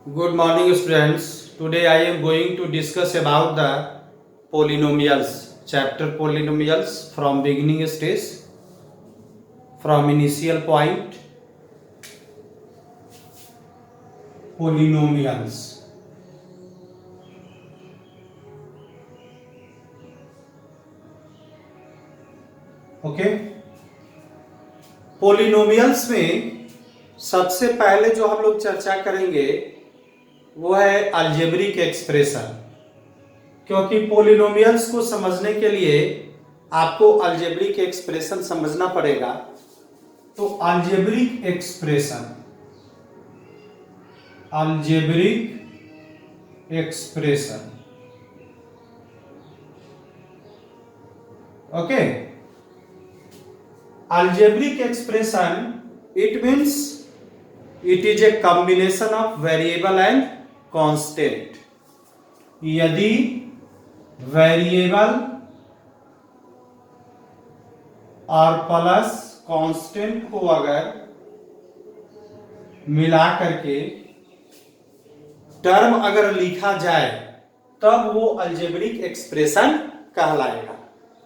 Good morning, students. Today I am going to discuss about the polynomials, chapter polynomials from beginning stage, from initial point, polynomials. Okay, polynomials में सबसे पहले जो हम लोग चर्चा करेंगे वो है अलजेब्रिक एक्सप्रेशन, क्योंकि पोलिनोमियल्स को समझने के लिए आपको अलजेब्रिक एक्सप्रेशन समझना पड़ेगा। तो algebraic expression, okay, algebraic expression, it means it is a combination of variable and constant. यदि वेरिएबल और प्लस कांस्टेंट को अगर मिला करके टर्म अगर लिखा जाए तब वो अलजेब्रिक एक्सप्रेशन कहलाएगा।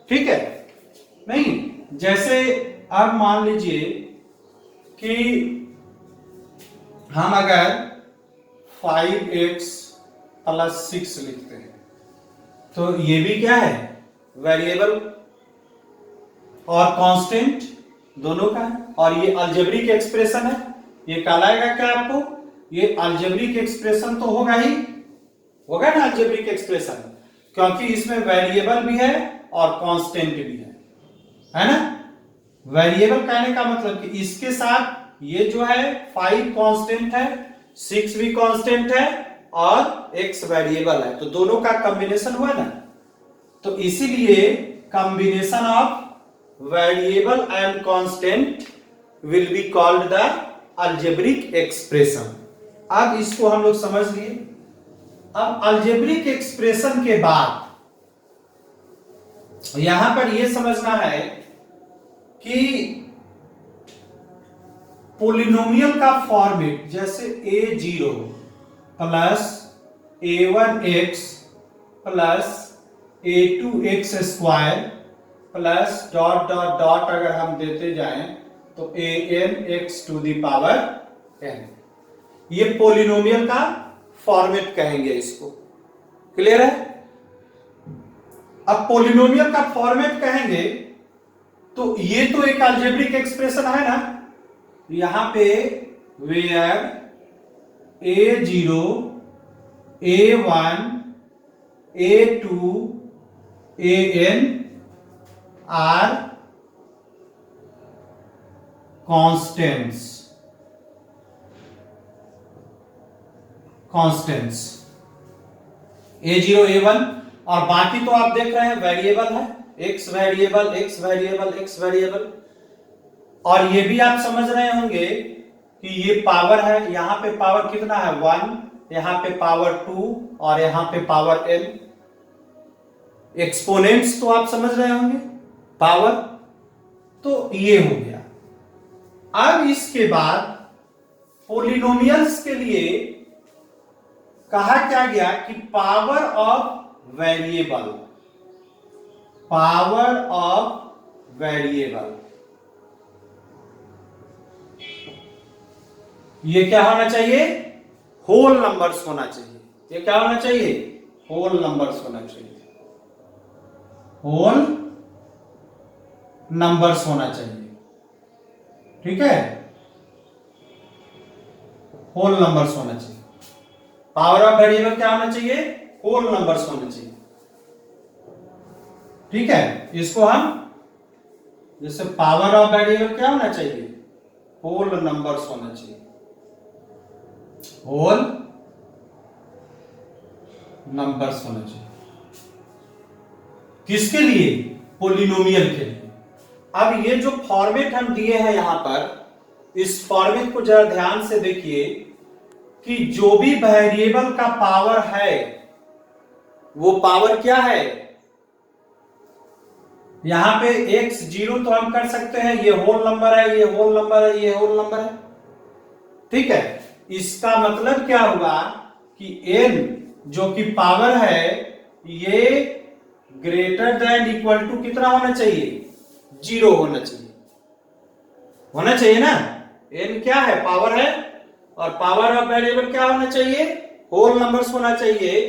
ठीक है? नहीं, जैसे अब मान लीजिए कि हम अगर 5x + 6 लिखते हैं तो ये भी क्या है? वेरिएबल और कांस्टेंट दोनों का है, और ये अलजेब्रिक एक्सप्रेशन है। ये कहलाएगा क्या आपको? ये अलजेब्रिक एक्सप्रेशन तो होगा ही, होगा ना अलजेब्रिक एक्सप्रेशन, क्योंकि इसमें वेरिएबल भी है और कांस्टेंट भी है ना। वेरिएबल कहने का मतलब कि इसके साथ ये जो है 5 कांस्टेंट है, 6 भी कांस्टेंट है और x वेरिएबल है, तो दोनों का कॉम्बिनेशन हुआ ना। तो इसीलिए combination of variable and constant will be called the algebraic expression. अब इसको हम लोग समझ लिए। अब अलजेब्रिक एक्सप्रेशन के बाद यहां पर यह समझना है कि पोलिनोमियल का फॉर्मेट, जैसे a0 plus a1x plus a2x square plus dot dot dot अगर हम देते जाएं तो an(x to the power n), ये पोलिनोमियल का फॉर्मेट कहेंगे इसको। क्लियर है? अब पोलिनोमियल का फॉर्मेट कहेंगे तो ये तो एक अलजेब्रिक एक्सप्रेशन है ना। यहां पे where a0 a1 a2 an are constants a0 a1, और बाकी तो आप देख रहे हैं वेरिएबल है, x variable x variable x variable. और ये भी आप समझ रहे होंगे कि ये पावर है, यहां पे पावर कितना है 1, यहां पे पावर 2 और यहां पे पावर n। एक्सपोनेंट्स तो आप समझ रहे होंगे, पावर। तो ये हो गया। अब इसके बाद पोलिनोमियल्स के लिए कहा क्या गया कि power of variable, power of variable, ये क्या होना चाहिए? होल नंबर्स होना चाहिए। ये क्या होना चाहिए? होल नंबर्स होना चाहिए, होल नंबर्स होना चाहिए। ठीक है? होल नंबर्स होना चाहिए। पावर ऑफ वेरिएबल क्या होना चाहिए? होल नंबर्स होना चाहिए। ठीक है? इसको हम जैसे पावर ऑफ वेरिएबल क्या होना चाहिए? होल नंबर्स होना चाहिए, होल नंबर्स होना चाहिए। किसके लिए? पोलिनोमियल के लिए। अब ये जो फॉर्मेट हम दिए हैं यहां पर, इस फॉर्मेट को जरा ध्यान से देखिए कि जो भी वेरिएबल का पावर है वो पावर क्या है? यहां पे x0 तो हम कर सकते हैं, ये होल नंबर है, ये होल नंबर है, ये होल नंबर है। ठीक है? इसका मतलब क्या हुआ कि n जो कि पावर है ये ग्रेटर देन इक्वल टू कितना होना चाहिए, 0 होना चाहिए ना। n क्या है, पावर है, और पावर ऑफ वेरिएबल क्या होना चाहिए, होल नंबर्स होना चाहिए।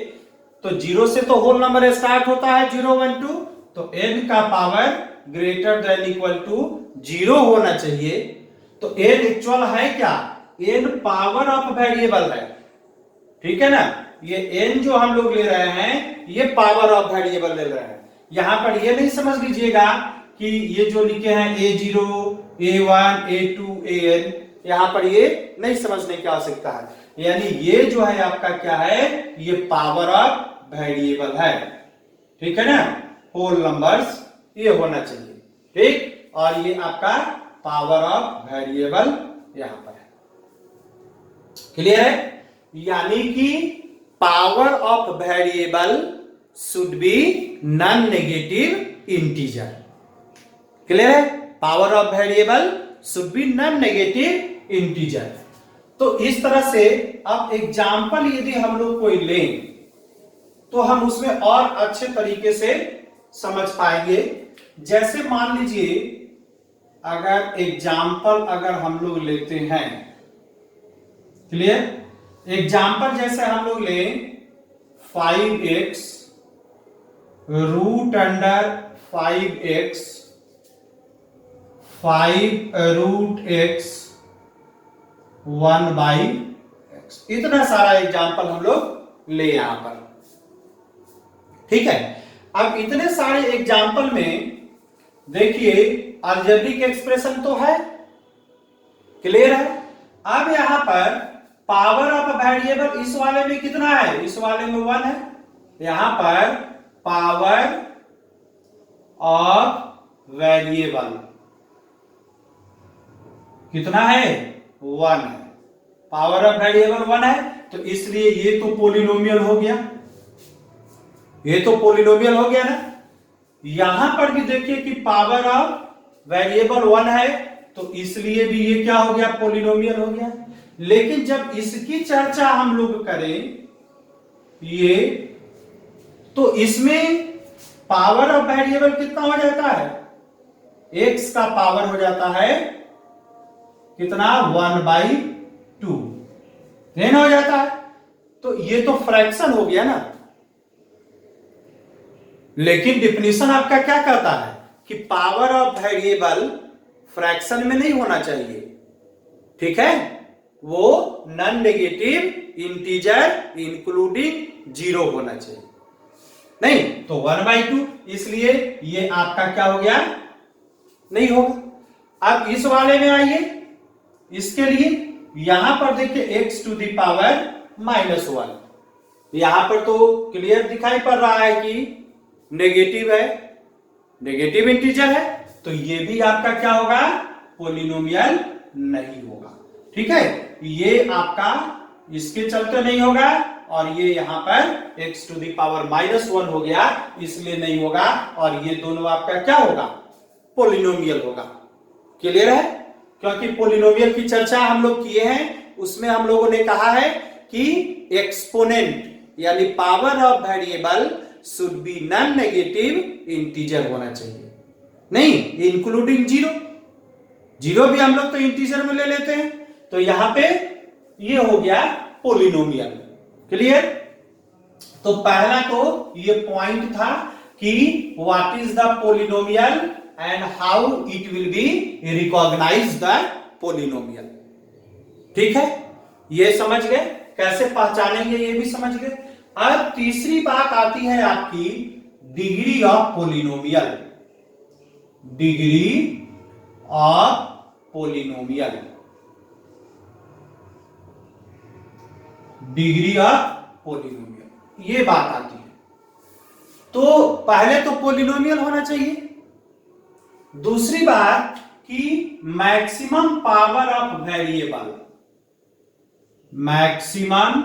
तो 0 से तो होल नंबर स्टार्ट होता है, 0 1 2, तो n का power greater than equal to 0 होना चाहिए। तो n एक्चुअल है क्या, n पावर ऑफ वेरिएबल है, ठीक है ना। ये n जो हम लोग ले रहे हैं ये पावर ऑफ वेरिएबल ले रहे हैं। यहां पर ये नहीं समझ लीजिएगा कि ये जो लिखे हैं a0 a1 a2 an, यहां पर ये नहीं समझने की आवश्यकता है। यानी ये जो है आपका क्या है, ये पावर ऑफ वेरिएबल है, ठीक है ना। होल नंबर्स ये होना चाहिए, ठीक। और ये आपका पावर ऑफ वेरिएबल यहां पर है, क्लियर है। यानी कि power of variable should be non negative integer, clear है। Power of variable should be non negative integer. तो इस तरह से अब एग्जाम्पल यदि हम लोग कोई लें तो हम उसमें और अच्छे तरीके से समझ पाएंगे। जैसे मान लीजिए अगर एग्जाम्पल अगर हम लोग लेते हैं, क्लियर। एग्जाम्पल जैसे हम लोग लें 5x root under 5x 5 root x 1 by x, इतना सारा एग्जाम्पल हम लोग ले यहां पर, ठीक है। अब इतने सारे एग्जाम्पल में देखिए अलजेब्रिक एक्सप्रेशन तो है, क्लियर है। अब यहां पर पावर ऑफ वेरिएबल इस वाले में कितना है, इस वाले में 1 है। यहां पर पावर ऑफ वेरिएबल कितना है, 1 है। पावर ऑफ वेरिएबल 1 है, तो इसलिए ये तो पोलिनोमियल हो गया, ये तो पोलिनोमियल हो गया ना। यहां पर भी देखिए कि पावर ऑफ वेरिएबल 1 है, तो इसलिए भी ये क्या हो गया, पोलिनोमियल हो गया। लेकिन जब इसकी चर्चा हम लोग करें ये, तो इसमें पावर ऑफ वेरिएबल कितना हो जाता है, x का पावर हो जाता है कितना, 1/2 n हो जाता है। तो ये तो फ्रैक्शन हो गया ना। लेकिन डिफिनीशन आपका क्या कहता है कि पावर ऑफ वेरिएबल फ्रैक्शन में नहीं होना चाहिए, ठीक है। वो नॉन नेगेटिव इंटीजर इंक्लूडिंग 0 होना चाहिए, नहीं तो 1/2, इसलिए ये आपका क्या हो गया, नहीं होगा। अब इस वाले में आइए, इसके लिए यहां पर देखिए x टू दी पावर -1, यहां पर तो क्लियर दिखाई पड़ रहा है कि नेगेटिव है, नेगेटिव इंटीजर है, तो ये भी आपका क्या होगा, पोलिनोमियल नहीं होगा, ठीक है। ये आपका इसके चलते नहीं होगा, और ये यहां पर x टू दी पावर -1 हो गया, इसलिए नहीं होगा। और ये दोनों आपका क्या होगा, पोलिनोमियल होगा, क्लियर है। क्योंकि पोलिनोमियल की चर्चा हम लोग किए हैं, उसमें हम लोगों ने कहा है कि एक्सपोनेंट यानी power of variable should be non negative integer होना चाहिए, नहीं इंक्लूडिंग 0 भी हम लोग तो इंटीजर में ले लेते हैं। तो यहां पे ये हो गया पोलिनोमियल, क्लियर। तो पहला तो ये पॉइंट था कि what is the polynomial and how it will be recognize the polynomial, ठीक है। ये समझ गए, कैसे पहचानेंगे ये भी समझ गए। अब तीसरी बात आती है आपकी degree of polynomial, degree of polynomial, degree of polynomial, ये बात आती है। तो पहले तो पोलिनोमियल होना चाहिए। दूसरी बात कि maximum power of variable, maximum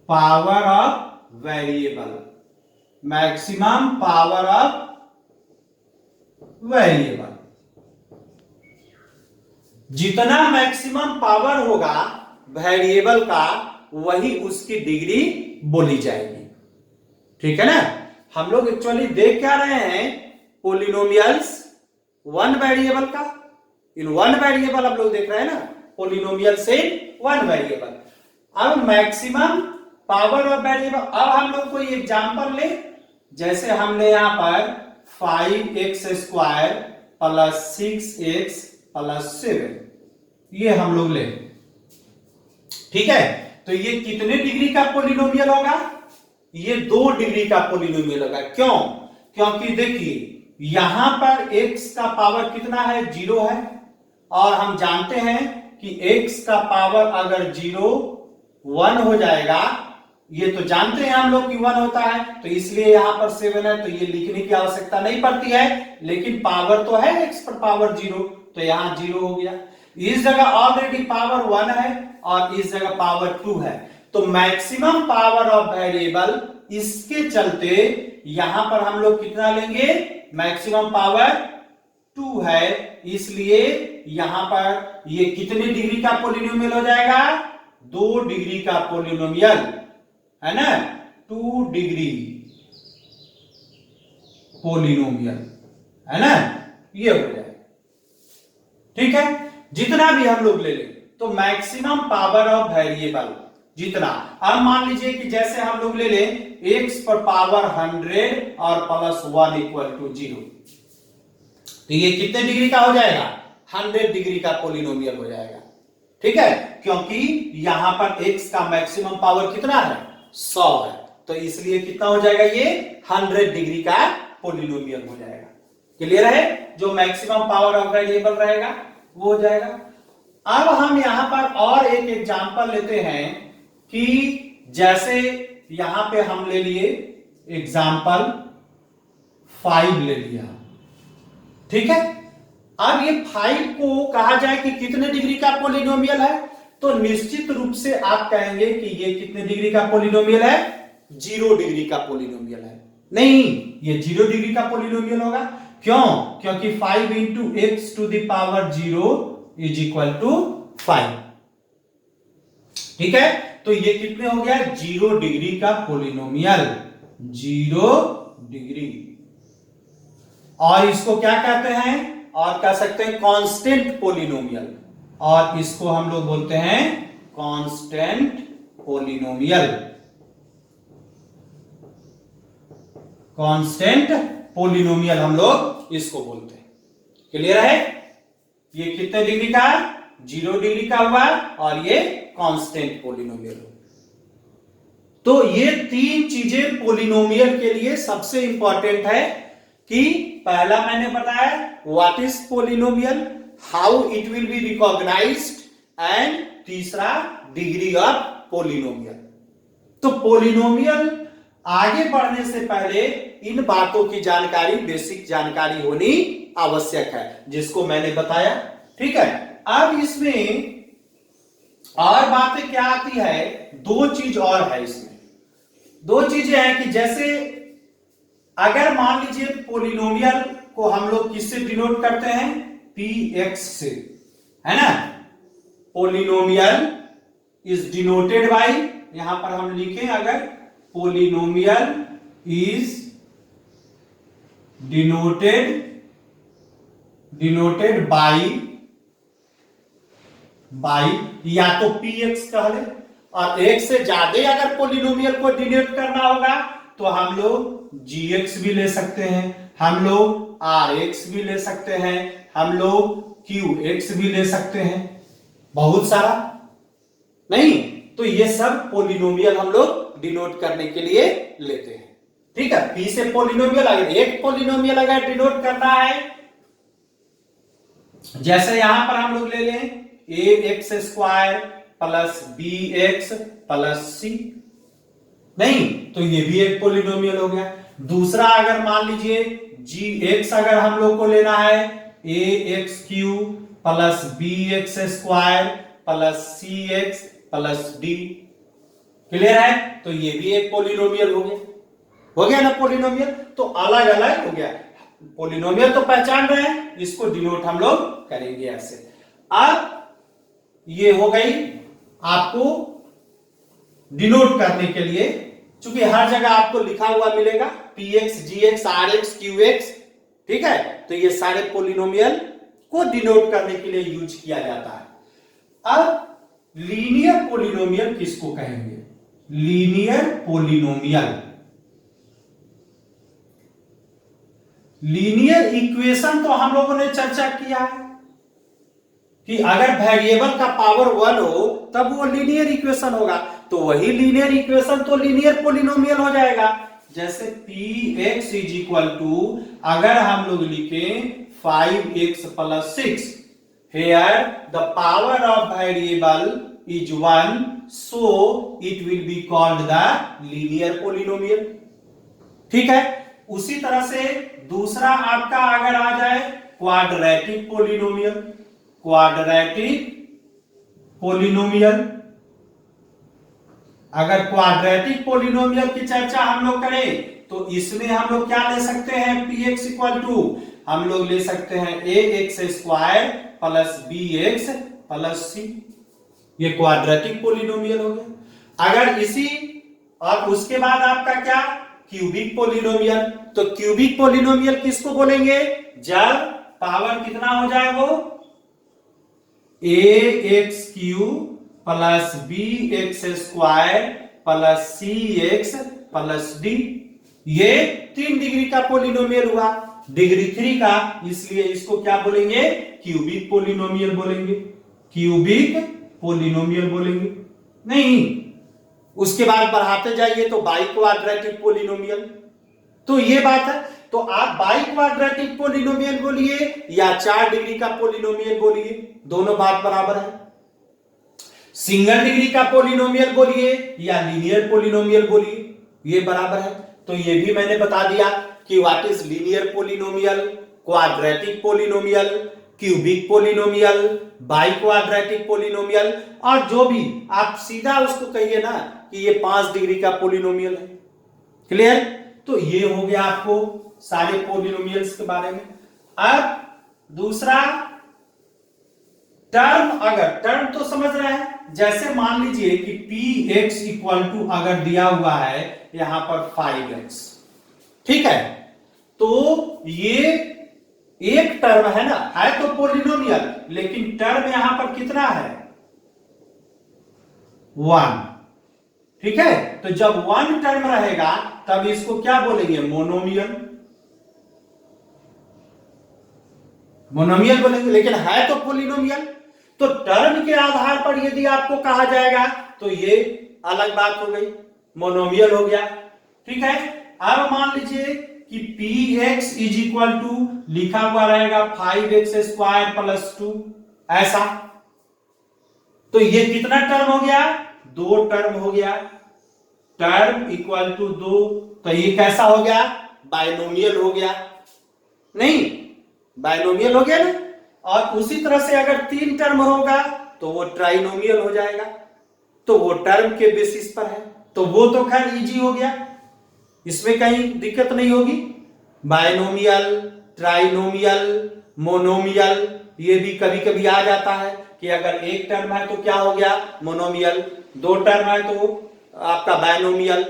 power of variable, maximum power of variable, जितना मैक्सिमम पावर होगा वेरिएबल का वही उसकी डिग्री बोली जाएगी। ठीक है ना। हम लोग एक्चुअली देख क्या रहे हैं, पोलिनोमियल्स वन वेरिएबल का, इन वन वेरिएबल हम लोग देख रहे हैं ना, पोलिनोमियल्स इन वन वेरिएबल। अब मैक्सिमम पावर ऑफ वेरिएबल, अब हम लोग कोई एग्जांपल ले, जैसे हमने यहां पर 5x² प्लस 6x प्लस 7 ये हम लोग ले। ठीक है, तो ये कितने डिग्री का पोलिनोमियल होगा? ये 2 डिग्री का पोलिनोमियल होगा। क्यों? क्योंकि देखिए यहां पर x का पावर कितना है, 0 है, और हम जानते हैं कि x का पावर अगर 0 1 हो जाएगा, ये तो जानते हैं हम लोग कि 1 होता है, तो इसलिए यहां पर 7 है, तो ये लिखने की आवश्यकता नहीं पड़ती है, लेकिन पावर तो है x पर पावर 0, तो यहां 0 हो गया। इस जगह ऑलरेडी पावर 1 है और इस जगह पावर 2 है, तो मैक्सिमम पावर ऑफ वेरिएबल, इसके चलते यहां पर हम लोग कितना लेंगे, मैक्सिमम पावर 2 है, इसलिए यहां पर ये कितने डिग्री का पोलिनोमियल हो जाएगा, 2 डिग्री का पोलिनोमियल है ना, 2 डिग्री पोलिनोमियल है ना, ये हो जाएगा। ठीक है, जितना भी हम लोग ले लें, तो मैक्सिमम पावर ऑफ वेरिएबल जितना, अब मान लीजिए कि जैसे हम लोग ले लें x पर पावर 100 और प्लस 1 इक्वल टू 0, तो ये कितने डिग्री का हो जाएगा, 100 डिग्री का पोलिनोमियल हो जाएगा। ठीक है, क्योंकि यहां पर x का मैक्सिमम पावर कितना है, 100 है, तो इसलिए कितना हो जाएगा, ये 100 डिग्री का पोलिनोमियल हो जाएगा। क्लियर है, जो मैक्सिमम पावर ऑफ वेरिएबल रहेगा वो हो जाएगा। अब हम यहां पर और एक एग्जांपल लेते हैं कि जैसे यहां पे हम ले लिए एग्जांपल 5 ले लिया। ठीक है, अब ये 5 को कहा जाए कि कितने डिग्री का पोलिनोमियल है, तो निश्चित रूप से आप कहेंगे कि ये कितने डिग्री का पोलिनोमियल है, 0 डिग्री का पोलिनोमियल है। नहीं, ये 0 डिग्री का पोलिनोमियल होगा। क्यों? क्योंकि 5 into x to the power 0 is equal to 5। ठीक है, तो ये कितने हो गया, 0 डिग्री का पोलिनोमियल, 0 डिग्री। और इसको क्या कहते हैं, और कह सकते हैं कांस्टेंट पोलिनोमियल, और इसको हम लोग बोलते हैं कांस्टेंट पोलिनोमियल, कांस्टेंट पोलिनोमियल हम लोग इसको बोलते हैं। क्लियर है, ये कितने डिग्री का, 0 डिग्री का हुआ, और ये कांस्टेंट पोलिनोमियल। तो ये 3 चीजें पोलिनोमियल के लिए सबसे इंपॉर्टेंट है कि पहला मैंने बताया what is polynomial, how it will be recognized, and तीसरा डिग्री ऑफ पोलिनोमियल। तो पोलिनोमियल आगे बढ़ने से पहले इन बातों की जानकारी, बेसिक जानकारी होनी आवश्यक है, जिसको मैंने बताया। ठीक है, अब इसमें और बातें क्या आती है, 2 चीज और है इसमें। 2 चीजें हैं कि जैसे अगर मान लीजिए पोलिनोमियल को हम लोग किससे डिनोट करते हैं, px से, है ना। पोलिनोमियल इज डिनोटेड बाय, यहां पर हम लिखें अगर पोलिनोमियल इज डिनोटेड बाय या तो px कह ले, और एक से ज्यादा अगर पोलिनोमियल को डिनोट करना होगा तो हम लोग gx भी ले सकते हैं, हम लोग rx भी ले सकते हैं, हम लोग qx भी ले सकते हैं, बहुत सारा नहीं। तो ये सब पोलिनोमियल हम लोग डिनोट करने के लिए लेते हैं। ठीक है, p से पोलिनोमियल, अगर एक पोलिनोमियल अगर डिनोट करना है, जैसे यहां पर हम लोग ले लें ax² plus bx plus c, नहीं तो ये भी एक पोलिनोमियल हो गया। दूसरा अगर मान लीजिए gx अगर हम लोग को लेना है ax³ plus bx² plus cx plus d, clear है, तो ये भी एक पोलिनोमियल हो गया ना पोलिनोमियल। तो अलग अलग हो गया, पोलिनोमियल तो पहचान रहे हैं, इसको डिनोट हम लोग करेंगे ऐसे। अब ये हो गई आपको डिनोट करने के लिए, चूंकि हर जगह आपको लिखा हुआ मिलेगा px, gx, rx, qx, ठीक है। तो ये सारे पोलिनोमियल को डिनोट करने के लिए यूज किया जाता है। अब लीनियर पोलिनोमियल किसको कहेंगे? लीनियर पोलिनोमियल, लीनियर इक्वेशन तो हम लोगों ने चर्चा किया है कि अगर वेरिएबल का पावर 1 हो तब वो लीनियर इक्वेशन होगा, तो वही लीनियर इक्वेशन तो लीनियर पोलिनोमियल हो जाएगा। जैसे px इज इक्वल टू, अगर हम लोग लिखें 5x plus 6, here the power of variable is 1, so it will be called the linear polynomial, ठीक है। उसी तरह से दूसरा आपका अगर आ जाए क्वाड्रेटिक पोलिनोमियल, क्वाड्रेटिक पोलिनोमियल, अगर क्वाड्रेटिक पोलिनोमियल की चर्चा हम लोग करें तो इसमें हम लोग क्या ले सकते हैं? px इक्वल टू हम लोग ले सकते हैं ax square plus bx plus c, ये क्वाड्रेटिक पोलिनोमियल हो गया। अगर इसी और उसके बाद आपका क्या? Cubic polynomial. तो क्यूबिक पोलिनोमियल किसको बोलेंगे? जब पावर कितना हो जाए वो ax Q plus bx square plus cx plus d, ये 3 डिग्री का पोलिनोमियल हुआ, डिग्री 3 का, इसलिए इसको क्या बोलेंगे? क्यूबिक पोलिनोमियल बोलेंगे, क्यूबिक पोलिनोमियल बोलेंगे। नहीं, उसके बाद बढ़ाते जाइए तो बाई क्वाड्रेटिक पोलिनोमियल। तो ये बात है, तो आप बाई क्वाड्रेटिक पोलिनोमियल बोलिए या 4 डिग्री का पोलिनोमियल बोलिए, दोनों बात बराबर है। सिंगल डिग्री का पोलिनोमियल बोलिए या लीनियर पोलिनोमियल बोलिए, ये बराबर है। तो ये भी मैंने बता दिया कि what is linear polynomial, quadratic polynomial, cubic polynomial, by quadratic polynomial, और जो भी आप सीधा उसको कहिए ना कि ये 5 डिग्री का पोलिनोमियल है। क्लियर? तो ये हो गया आपको सारे पोलिनोमियल्स के बारे में। अब दूसरा टर्म, अगर टर्म तो समझ रहे हैं, जैसे मान लीजिए कि px इक्वल टू अगर दिया हुआ है यहां पर 5x, ठीक है, तो ये एक टर्म है ना, है तो पोलिनोमियल, लेकिन टर्म यहां पर कितना है? 1, ठीक है। तो जब 1 टर्म रहेगा तब इसको क्या बोलेंगे? मोनोमियल, मोनोमियल बोलेंगे, लेकिन है तो पोलिनोमियल। तो टर्म के आधार पर यदि आपको कहा जाएगा तो ये अलग बात हो गई, मोनोमियल हो गया, ठीक है। अब मान लीजिए कि px इज इक्वल टू लिखा हुआ रहेगा 5x स्क्वायर प्लस 2, ऐसा, तो ये कितना टर्म हो गया? 2 टर्म हो गया, टर्म इक्वल टू 2, तो ये कैसा हो गया? बाइनोमियल हो गया, नहीं बाइनोमियल हो गया ना। और उसी तरह से अगर 3 टर्म होगा तो वो ट्राइनोमियल हो जाएगा, तो वो टर्म के बेसिस पर है, तो वो तो खैर इजी हो गया, इसमें कहीं दिक्कत नहीं होगी। बाइनोमियल, ट्राइनोमियल, मोनोमियल, ये भी कभी कभी आ जाता है कि अगर एक टर्म है तो क्या हो गया? मोनोमियल, 2 टर्म है तो आपका बाइनोमियल,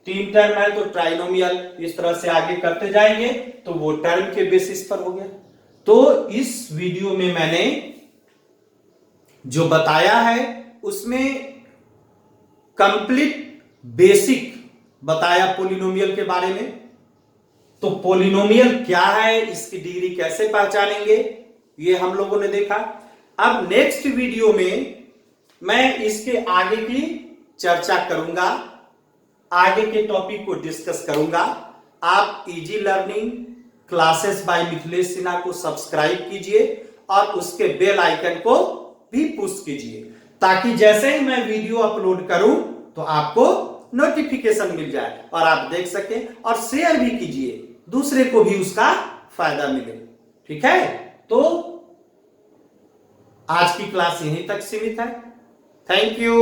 3 टर्म है तो ट्राइनोमियल, इस तरह से आगे करते जाएंगे तो वो टर्म के बेसिस पर हो गया। तो इस वीडियो में मैंने जो बताया है उसमें कंप्लीट बेसिक बताया पोलिनोमियल के बारे में। तो पोलिनोमियल क्या है, इसकी डिग्री कैसे पहचानेंगे, ये हम लोगों ने देखा। अब नेक्स्ट वीडियो में मैं इसके आगे की चर्चा करूंगा, आगे के टॉपिक को डिस्कस करूंगा। आप easy learning classes bye Mithilesh Sinha को सब्सक्राइब कीजिए और उसके बेल आइकन को भी पुश कीजिए, ताकि जैसे ही मैं वीडियो अपलोड करूं तो आपको नोटिफिकेशन मिल जाए और आप देख सकें, और शेयर भी कीजिए, दूसरे को भी उसका फायदा मिले, ठीक है। तो आज की क्लास यहीं तक सीमित है। Thank you.